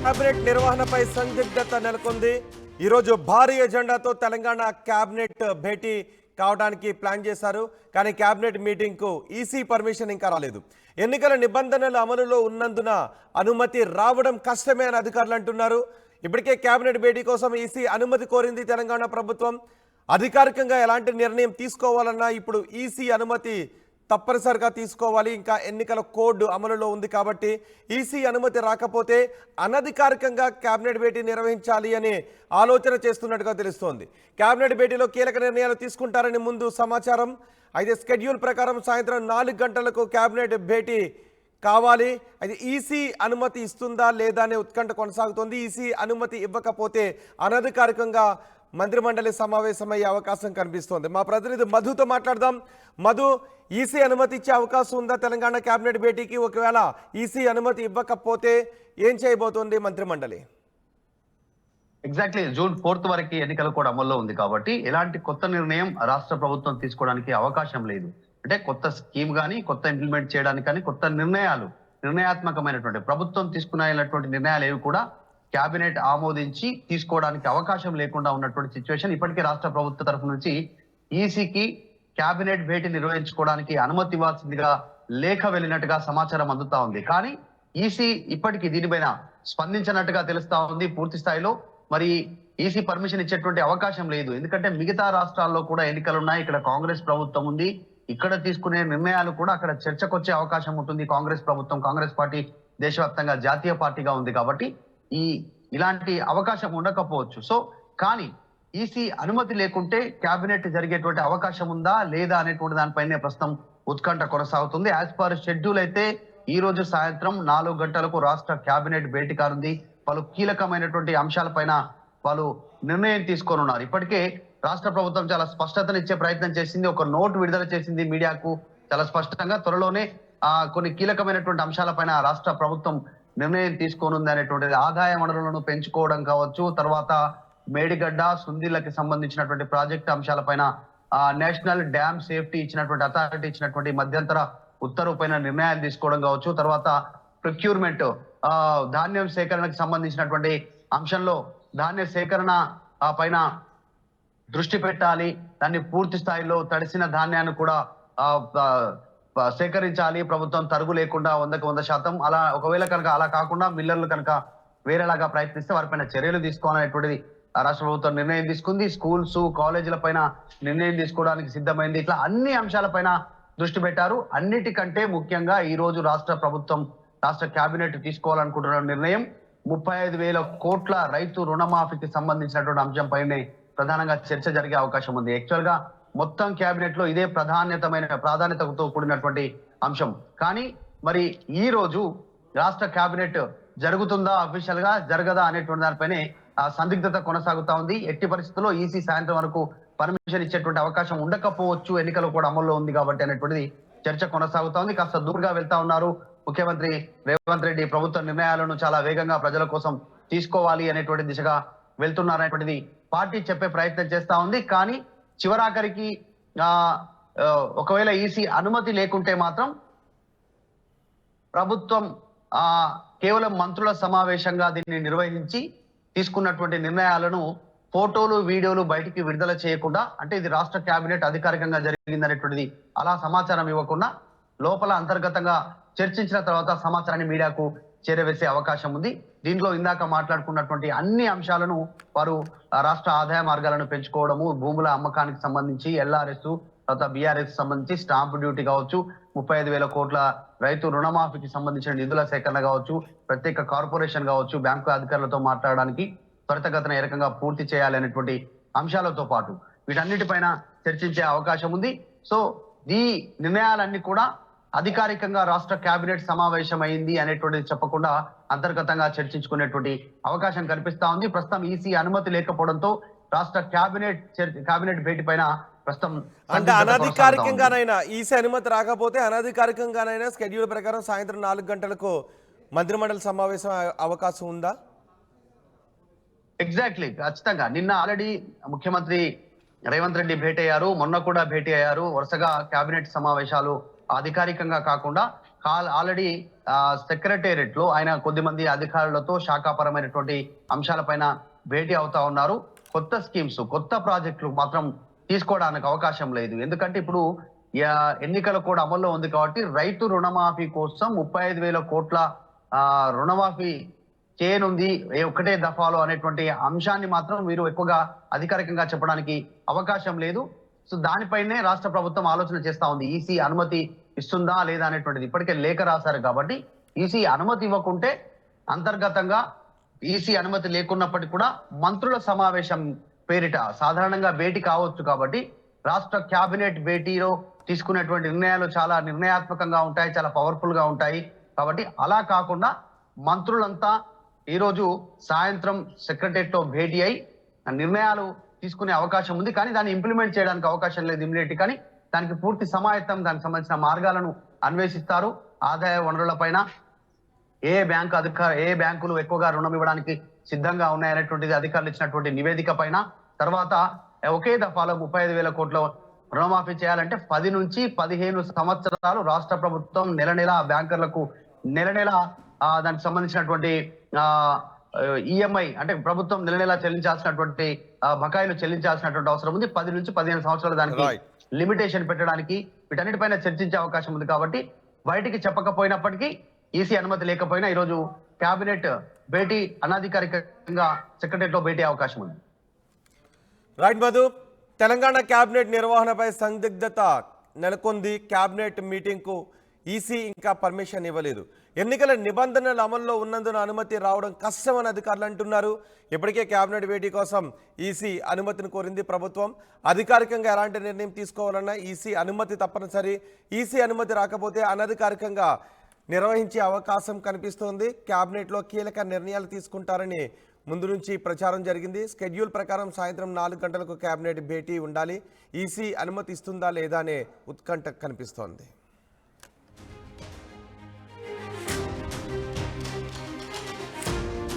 Cabinet నిర్వహణపై సందిగ్ధత నెలకొంది. ఈరోజు భారీ ఎజెండాతో తెలంగాణ కేబినెట్ భేటీ కావడానికి ప్లాన్ చేశారు. కానీ కేబినెట్ మీటింగ్కు ఈసీ పర్మిషన్ ఇంకా రాలేదు. ఎన్నికల నిబంధనలు అమలులో ఉన్నందున అనుమతి రావడం కష్టమే అని అధికారులు అంటున్నారు. ఇప్పటికే కేబినెట్ భేటీ కోసం ఈసీ అనుమతి కోరింది తెలంగాణ ప్రభుత్వం. అధికారికంగా ఎలాంటి నిర్ణయం తీసుకోవాలన్నా ఇప్పుడు ఈసీ అనుమతి తప్పనిసరిగా తీసుకోవాలి. ఇంకా ఎన్నికల కోడ్ అమలులో ఉంది కాబట్టి ఈసీ అనుమతి రాకపోతే అనధికారికంగా కేబినెట్ భేటీ నిర్వహించాలి అని ఆలోచన చేస్తున్నట్టుగా తెలుస్తోంది. కేబినెట్ భేటీలో కీలక నిర్ణయాలు తీసుకుంటారని ముందు సమాచారం. అయితే స్కెడ్యూల్ ప్రకారం సాయంత్రం 4 గంటలకు కేబినెట్ భేటీ కావాలి. అయితే ఈసీ అనుమతి ఇస్తుందా లేదా అనే ఉత్కంఠ కొనసాగుతోంది. ఈసీ అనుమతి ఇవ్వకపోతే అనధికారికంగా మంత్రిమండలి సమావేశమయ్యే అవకాశం కనిపిస్తోంది. మా ప్రతినిధి మధుతో మాట్లాడదాం. మధు, ఈసీ అనుమతి ఇచ్చే అవకాశం ఉందా తెలంగాణ కేబినెట్ భేటీకి? ఒకవేళ ఈసీ అనుమతి ఇవ్వకపోతే ఏం చేయబోతోంది మంత్రిమండలి? ఎగ్జాక్ట్లీ జూన్ 4 వరకు ఎన్నికలు కూడా అమల్లో ఉంది కాబట్టి ఎలాంటి కొత్త నిర్ణయం రాష్ట్ర ప్రభుత్వం తీసుకోవడానికి అవకాశం లేదు. అంటే కొత్త స్కీమ్ కానీ కొత్త ఇంప్లిమెంట్ చేయడానికి కానీ కొత్త నిర్ణయాత్మకమైనటువంటి ప్రభుత్వం తీసుకునేటువంటి నిర్ణయాలు ఏవి కూడా కేబినెట్ ఆమోదించి తీసుకోవడానికి అవకాశం లేకుండా ఉన్నటువంటి సిచ్యువేషన్. ఇప్పటికే రాష్ట్ర ప్రభుత్వ తరఫు నుంచి ఈసీకి కేబినెట్ భేటీ నిర్వహించుకోవడానికి అనుమతి ఇవ్వాల్సిందిగా లేఖ వెళ్ళినట్టుగా సమాచారం అందుతా ఉంది. కానీ ఈసీ ఇప్పటికీ దీనిపైన స్పందించినట్టుగా తెలుస్తా ఉంది. పూర్తి స్థాయిలో మరి ఈసీ పర్మిషన్ ఇచ్చేటువంటి అవకాశం లేదు. ఎందుకంటే మిగతా రాష్ట్రాల్లో కూడా ఎన్నికలు ఉన్నాయి. ఇక్కడ కాంగ్రెస్ ప్రభుత్వం ఉంది. ఇక్కడ తీసుకునే నిర్ణయాలు కూడా అక్కడ చర్చకు వచ్చే అవకాశం ఉంటుంది. కాంగ్రెస్ ప్రభుత్వం, కాంగ్రెస్ పార్టీ దేశవ్యాప్తంగా జాతీయ పార్టీగా ఉంది కాబట్టి ఇలాంటి అవకాశం ఉండకపోవచ్చు. సో కానీ ఈసీ అనుమతి లేకుంటే కేబినెట్ జరిగేటువంటి అవకాశం ఉందా లేదా అనేటువంటి దానిపైనే ప్రస్తుతం ఉత్కంఠ కొనసాగుతుంది. యాజ్ పర్ షెడ్యూల్ అయితే ఈ రోజు సాయంత్రం 4 గంటలకు రాష్ట్ర కేబినెట్ భేటీ కానుంది. పలు కీలకమైనటువంటి అంశాలపైన వాళ్ళు నిర్ణయం తీసుకోనున్నారు. ఇప్పటికే రాష్ట్ర ప్రభుత్వం చాలా స్పష్టతనిచ్చే ప్రయత్నం చేసింది. ఒక నోట్ విడుదల చేసింది మీడియాకు చాలా స్పష్టంగా. త్వరలోనే కొన్ని కీలకమైనటువంటి అంశాలపైన రాష్ట్ర ప్రభుత్వం నిర్ణయం తీసుకోనుంది అనేటువంటిది. ఆదాయ వనరులను పెంచుకోవడం కావచ్చు, తర్వాత మేడిగడ్డ సుందిళ్ళకి సంబంధించినటువంటి ప్రాజెక్టు అంశాలపైన నేషనల్ డ్యామ్ సేఫ్టీ ఇచ్చినటువంటి అథారిటీ ఇచ్చినటువంటి మధ్యంతర ఉత్తర్వు పైన నిర్ణయాలు తీసుకోవడం కావచ్చు, తర్వాత ప్రొక్యూర్మెంట్ ధాన్యం సేకరణకు సంబంధించినటువంటి అంశంలో ధాన్య సేకరణ పైన దృష్టి పెట్టాలి. దాన్ని పూర్తి స్థాయిలో తడిసిన ధాన్యాన్ని కూడా సేకరించాలి. ప్రభుత్వం తరుగు లేకుండా 100కి 100%. అలా ఒకవేళ కనుక అలా కాకుండా మిల్లర్లు కనుక వేరేలాగా ప్రయత్నిస్తే వారిపైన చర్యలు తీసుకోవాలనేటువంటిది రాష్ట్ర ప్రభుత్వం నిర్ణయం తీసుకుంది. స్కూల్స్, కాలేజీల పైన నిర్ణయం తీసుకోవడానికి సిద్ధమైంది. ఇట్లా అన్ని అంశాలపైన దృష్టి పెట్టారు. అన్నిటికంటే ముఖ్యంగా ఈ రోజు రాష్ట్ర ప్రభుత్వం, రాష్ట్ర కేబినెట్ తీసుకోవాలనుకుంటున్న నిర్ణయం 35,000 కోట్ల రైతు రుణమాఫీకి సంబంధించినటువంటి అంశంపైనే ప్రధానంగా చర్చ జరిగే అవకాశం ఉంది. యాక్చువల్ గా మొత్తం కేబినెట్ లో ఇదే ప్రాధాన్యతతో కూడినటువంటి అంశం. కానీ మరి ఈ రోజు రాష్ట్ర కేబినెట్ జరుగుతుందా, అఫీషియల్ గా జరగదా అనేటువంటి దానిపైనే సందిగ్ధత కొనసాగుతా ఉంది. ఎట్టి పరిస్థితుల్లో ఈసీ సాయంత్రం వరకు పర్మిషన్ ఇచ్చేటువంటి అవకాశం ఉండకపోవచ్చు. ఎన్నికలు కూడా అమల్లో ఉంది కాబట్టి అనేటువంటిది చర్చ కొనసాగుతా ఉంది. కాస్త దూరంగా వెళ్తా ఉన్నారు ముఖ్యమంత్రి రేవంత్ రెడ్డి. ప్రభుత్వ నిర్ణయాలను చాలా వేగంగా ప్రజల కోసం తీసుకోవాలి అనేటువంటి దిశగా వెళ్తున్నారు అనేటువంటిది పార్టీ చెప్పే ప్రయత్నం చేస్తా ఉంది. కానీ చివరాఖరికి ఒకవేళ ఈసీ అనుమతి లేకుంటే మాత్రం ప్రభుత్వం కేవలం మంత్రుల సమావేశంగా దీన్ని నిర్వహించి తీసుకున్నటువంటి నిర్ణయాలను ఫోటోలు, వీడియోలు బయటికి విడుదల చేయకుండా, అంటే ఇది రాష్ట్ర కేబినెట్ అధికారికంగా జరిగిందనేటువంటిది అలా సమాచారం ఇవ్వకుండా లోపల అంతర్గతంగా చర్చించిన తర్వాత సమాచారాన్ని మీడియాకు చేరవేసే అవకాశం ఉంది. దీంట్లో ఇందాక మాట్లాడుకున్నటువంటి అన్ని అంశాలను వారు రాష్ట్ర ఆదాయ మార్గాలను పెంచుకోవడము, భూముల అమ్మకానికి సంబంధించి ఎల్ఆర్ఎస్, తర్వాత బీఆర్ఎస్ సంబంధించి స్టాంప్ డ్యూటీ కావచ్చు, 35,000 కోట్ల రైతు రుణమాఫీకి సంబంధించిన నిధుల సేకరణ కావచ్చు, ప్రత్యేక కార్పొరేషన్ కావచ్చు, బ్యాంకు అధికారులతో మాట్లాడడానికి త్వరితగతిన ఏ రకంగా పూర్తి చేయాలి అనేటువంటి అంశాలతో పాటు వీటన్నిటిపైన చర్చించే అవకాశం ఉంది. సో ఈ నిర్ణయాలన్నీ కూడా అధికారికంగా రాష్ట్ర కేబినెట్ సమావేశం అయింది అనేటువంటిది చెప్పకుండా అంతర్గతంగా చర్చించుకునేటువంటి అవకాశం కనిపిస్తా ఉంది. ప్రస్తుతం ఈసీ అనుమతి లేకపోవడంతో రాష్ట్ర కేబినెట్ భేటీ పైన ప్రస్తుతం అంటే అనధికారికంగానైనా ఈసీ అనుమతి రాకపోతే అనధికారికంగానైనా స్కెడ్యూల్ ప్రకారం సాయంత్రం 4 గంటలకు మంత్రిమండలి సమావేశం అవకాశం ఉందా? ఎగ్జాక్ట్లీ, ఖచ్చితంగా. నిన్న ఆల్రెడీ ముఖ్యమంత్రి రేవంత్ రెడ్డి భేటీ అయ్యారు, మొన్న కూడా భేటీ అయ్యారు. వరుసగా కేబినెట్ సమావేశాలు అధికారికంగా కాకుండా ఆల్రెడీ సెక్రటేరియట్ లో ఆయన కొద్దిమంది అధికారులతో శాఖాపరమైనటువంటి అంశాలపైన భేటీ అవుతా ఉన్నారు. కొత్త స్కీమ్స్, కొత్త ప్రాజెక్టులు మాత్రం తీసుకోవడానికి అవకాశం లేదు. ఎందుకంటే ఇప్పుడు ఎన్నికల కూడా అమల్లో ఉంది కాబట్టి రైతు రుణమాఫీ కోసం 35,000 కోట్ల రుణమాఫీ చేయనుంది ఒకటే దఫాలో అనేటువంటి అంశాన్ని మాత్రం వీరు ఎక్కువగా అధికారికంగా చెప్పడానికి అవకాశం లేదు. సో దానిపైనే రాష్ట్ర ప్రభుత్వం ఆలోచన చేస్తా ఉంది. ఈసీ అనుమతి ఇస్తుందా లేదా అనేటువంటిది ఇప్పటికే లేఖ రాశారు కాబట్టి ఈసీ అనుమతి ఇవ్వకుంటే అంతర్గతంగా ఈసీ అనుమతి లేకున్నప్పటికీ కూడా మంత్రుల సమావేశం పేరిట సాధారణంగా భేటీ కావచ్చు. కాబట్టి రాష్ట్ర కేబినెట్ భేటీలో తీసుకునేటువంటి నిర్ణయాలు చాలా నిర్ణయాత్మకంగా ఉంటాయి, చాలా పవర్ఫుల్ గా ఉంటాయి. కాబట్టి అలా కాకుండా మంత్రులంతా ఈరోజు సాయంత్రం సెక్రటరియట్ లో భేటీ అయి నిర్ణయాలు తీసుకునే అవకాశం ఉంది. కానీ దాన్ని ఇంప్లిమెంట్ చేయడానికి అవకాశం లేదు ఇమ్మీడియట్. కానీ దానికి పూర్తి సమాయత్తం, దానికి సంబంధించిన మార్గాలను అన్వేషిస్తారు. ఆదాయ వనరుల పైన ఏ బ్యాంకులు ఎక్కువగా రుణం ఇవ్వడానికి సిద్ధంగా ఉన్నాయనేటువంటిది అధికారులు ఇచ్చినటువంటి నివేదిక పైన, తర్వాత ఒకే దఫాలో 35,000 కోట్ల రుణమాఫీ చేయాలంటే 10 నుంచి 15 సంవత్సరాలు రాష్ట్ర ప్రభుత్వం నెల బ్యాంకర్లకు నెల దానికి సంబంధించినటువంటి ఈఎంఐ అంటే ప్రభుత్వం నెల చెల్లించాల్సినటువంటి బకాయిలు చెల్లించాల్సినటువంటి అవసరం ఉంది. 10 నుంచి 15 సంవత్సరాలు దానికి లిమిటేషన్ పెట్టడానికి వీటన్నిటిపైన చర్చించే అవకాశం ఉంది. కాబట్టి బయటికి చెప్పకపోయినప్పటికీ ఈసీ అనుమతి లేకపోయినా ఈరోజు కేబినెట్ భేటీ అనధికారికంగా సెక్రటరియట్ లో భేటీ అవకాశం ఉంది. రైట్ మధు, తెలంగాణ క్యాబినెట్ నిర్వహణపై సందిగ్ధత నెలకొంది. క్యాబినెట్ మీటింగ్కు ఈసీ ఇంకా పర్మిషన్ ఇవ్వలేదు. ఎన్నికల నిబంధనలు అమల్లో ఉన్నందున అనుమతి రావడం కష్టమని అధికారులు అంటున్నారు. ఇప్పటికే క్యాబినెట్ భేటీ కోసం ఈసీ అనుమతిని కోరింది ప్రభుత్వం. అధికారికంగా ఎలాంటి నిర్ణయం తీసుకోవాలన్నా ఈసీ అనుమతి తప్పనిసరి. ఈసీ అనుమతి రాకపోతే అనధికారికంగా నిర్వహించే అవకాశం కనిపిస్తోంది. క్యాబినెట్లో కీలక నిర్ణయాలు తీసుకుంటారని ముందు నుంచి ప్రచారం జరిగింది. స్కెడ్యూల్ ప్రకారం సాయంత్రం 4 గంటలకు క్యాబినెట్ భేటీ ఉండాలి. ఈసీ అనుమతి ఇస్తుందా లేదా అనే ఉత్కంఠ కనిపిస్తోంది.